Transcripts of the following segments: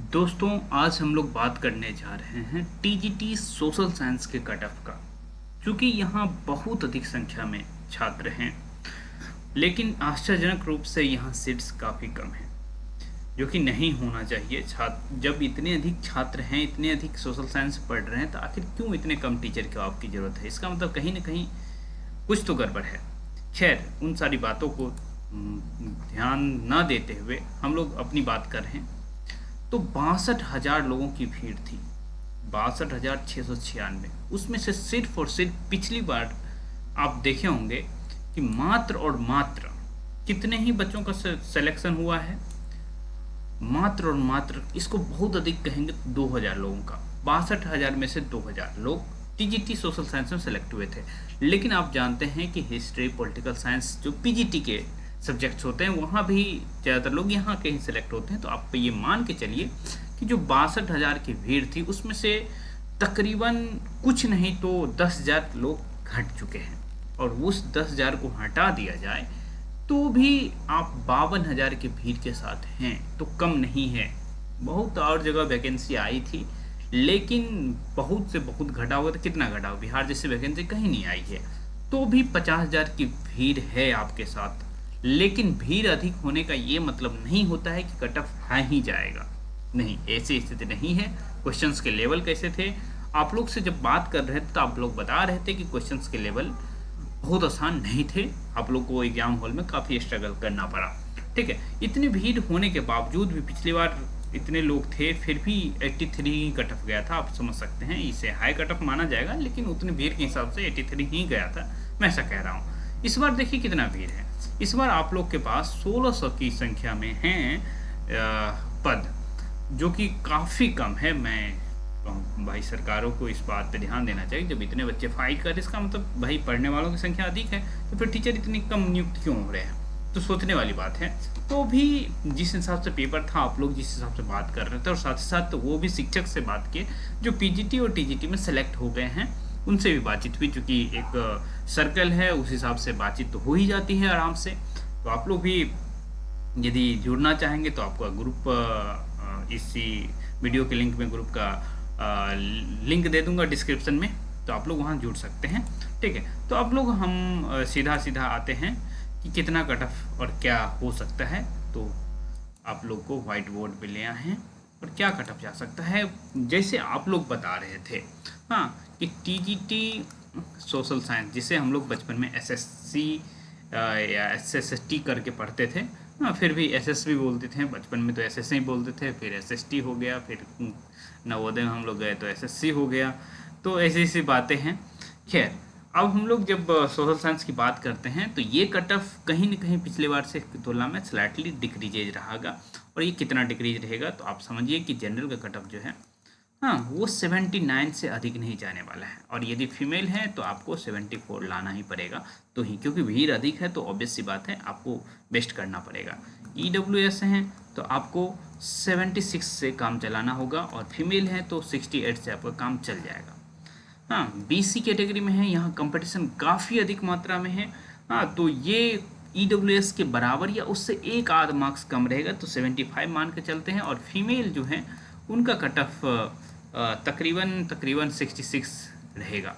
दोस्तों, आज हम लोग बात करने जा रहे हैं टीजीटी सोशल साइंस के कट ऑफ का। क्योंकि यहाँ बहुत अधिक संख्या में छात्र हैं, लेकिन आश्चर्यजनक रूप से यहाँ सीट्स काफ़ी कम हैं, जो कि नहीं होना चाहिए। छात्र जब इतने अधिक छात्र हैं, इतने अधिक सोशल साइंस पढ़ रहे हैं, तो आखिर क्यों इतने कम टीचर की आपकी ज़रूरत है? इसका मतलब कहीं ना कहीं कुछ तो गड़बड़ है। खैर, उन सारी बातों को ध्यान ना देते हुए हम लोग अपनी बात कर रहे हैं। तो 62,000 लोगों की भीड़ थी, 62,696। उसमें से सिर्फ और सिर्फ पिछली बार आप देखे होंगे कि मात्र और मात्र कितने ही बच्चों का सिलेक्शन हुआ है। मात्र और मात्र, इसको बहुत अधिक कहेंगे तो 2,000 लोगों का। 62,000 में से 2,000 लोग टीजीटी सोशल साइंस में सेलेक्ट हुए थे। लेकिन आप जानते हैं कि हिस्ट्री, पॉलिटिकल साइंस जो पीजीटी के सब्जेक्ट्स होते हैं, वहाँ भी ज़्यादातर लोग यहाँ के ही सिलेक्ट होते हैं। तो आप ये मान के चलिए कि जो 62,000 की भीड़ थी, उसमें से तकरीबन कुछ नहीं तो 10,000 लोग हट चुके हैं। और उस 10,000 को हटा दिया जाए तो भी आप 52,000 की भीड़ के साथ हैं, तो कम नहीं है। बहुत और जगह वैकेंसी आई थी, लेकिन बहुत से बहुत घटा होगा। तो कितना घटा हो? बिहार जैसी वैकेंसी कहीं नहीं आई है, तो भी 50,000 की भीड़ है आपके साथ। लेकिन भीड़ अधिक होने का ये मतलब नहीं होता है कि कट ऑफ हाई ही जाएगा। नहीं, ऐसी स्थिति नहीं है। क्वेश्चंस के लेवल कैसे थे? आप लोग से जब बात कर रहे थे तो आप लोग बता रहे थे कि क्वेश्चंस के लेवल बहुत आसान नहीं थे, आप लोग को एग्जाम हॉल में काफ़ी स्ट्रगल करना पड़ा। ठीक है, इतनी भीड़ होने के बावजूद भी पिछली बार इतने लोग थे, फिर भी 83 ही कट ऑफ गया था। आप समझ सकते हैं, इसे हाई कट ऑफ माना जाएगा, लेकिन उतनी भीड़ के हिसाब से 83 ही गया था। मैं ऐसा कह रहा हूँ। इस बार देखिए कितना भीड़ है। इस बार आप लोग के पास 1600 की संख्या में हैं पद, जो कि काफ़ी कम है। मैं भाई, सरकारों को इस बात पे ध्यान देना चाहिए। जब इतने बच्चे फाइट कर रहे, इसका मतलब भाई पढ़ने वालों की संख्या अधिक है, तो फिर टीचर इतनी कम नियुक्त क्यों हो रहे हैं? तो सोचने वाली बात है। तो भी जिस हिसाब से पेपर था, आप लोग जिस हिसाब से बात कर रहे थे, और साथ ही साथ वो भी शिक्षक से बात किए जो पीजीटी और टीजीटी में सेलेक्ट हो गए हैं, उनसे भी बातचीत हुई। चूँकि एक सर्कल है, उस हिसाब से बातचीत तो हो ही जाती है आराम से। तो आप लोग भी यदि जुड़ना चाहेंगे तो आपका ग्रुप, इसी वीडियो के लिंक में ग्रुप का लिंक दे दूंगा डिस्क्रिप्शन में, तो आप लोग वहाँ जुड़ सकते हैं। ठीक है, तो आप लोग हम सीधा सीधा आते हैं कि कितना कट ऑफ और क्या हो सकता है। तो आप लोग को वाइट बोर्ड पे ले आए हैं और क्या कट ऑफ जा सकता है। जैसे आप लोग बता रहे थे, हाँ, कि टीजीटी सोशल साइंस, जिसे हम लोग बचपन में एसएससी या एसएसटी करके पढ़ते थे। हाँ, फिर भी एसएस भी बोलते थे, बचपन में तो एसएस ही बोलते थे, फिर एसएसटी हो गया, फिर नवोदय में हम लोग गए तो एसएससी हो गया। तो ऐसी ऐसी बातें हैं। खैर, अब हम लोग जब सोशल साइंस की बात करते हैं, तो ये कट ऑफ कहीं न कहीं पिछले बार से तुलना में स्लाइटली डिक्रीजेज रहेगा। और ये कितना डिक्रीज रहेगा? तो आप समझिए कि जनरल का कट ऑफ जो है, हाँ, वो 79 से अधिक नहीं जाने वाला है। और यदि फीमेल है तो आपको 74 लाना ही पड़ेगा। तो ही क्योंकि भीड़ अधिक है, तो ऑब्वियस सी बात है, आपको बेस्ट करना पड़ेगा। ईडब्ल्यूएस हैं तो आपको 76 से काम चलाना होगा, और फीमेल है तो 68 से आपका काम चल जाएगा। हाँ, बीसी कैटेगरी में है, यहाँ कंपटीशन काफ़ी अधिक मात्रा में है। हाँ, तो ये ईडब्ल्यूएस के बराबर या उससे एक आध मार्क्स कम रहेगा, तो 75 मान के चलते हैं। और फीमेल जो है, उनका कट ऑफ तकरीबन 66 रहेगा।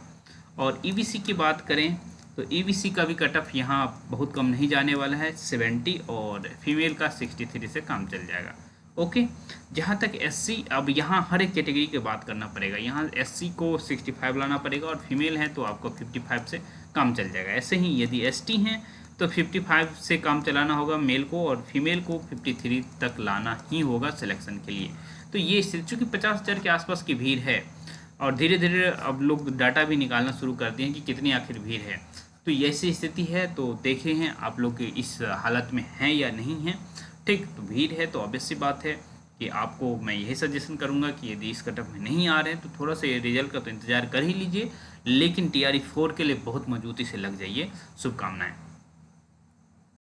और ईबीसी की बात करें तो ईबीसी का भी कट ऑफ यहाँ बहुत कम नहीं जाने वाला है, 70, और फीमेल का 63 से काम चल जाएगा। ओके, जहाँ तक एससी, अब यहाँ हर एक कैटेगरी की बात करना पड़ेगा। यहाँ एससी को 65 लाना पड़ेगा, और फीमेल है तो आपको 55 से काम चल जाएगा। ऐसे ही यदि एसटी हैं तो 55 से काम चलाना होगा मेल को, और फीमेल को 53 तक लाना ही होगा सिलेक्शन के लिए। तो ये स्थिति, चूँकि 50,000 के आसपास की भीड़ है, और धीरे धीरे अब लोग डाटा भी निकालना शुरू कर दिए हैं कि कितनी आखिर भीड़ है। तो ये ऐसी स्थिति है, तो देखे हैं आप लोग इस हालत में हैं या नहीं हैं। ठीक, तो भीड़ है तो ऑब्वियस सी बात है कि आपको मैं यही सजेशन करूंगा कि यदि इस कट ऑफ में नहीं आ रहे हैं तो थोड़ा सा ये रिजल्ट का तो इंतज़ार कर ही लीजिए, लेकिन TRE 4 के लिए बहुत मजबूती से लग जाइए। शुभकामनाएं।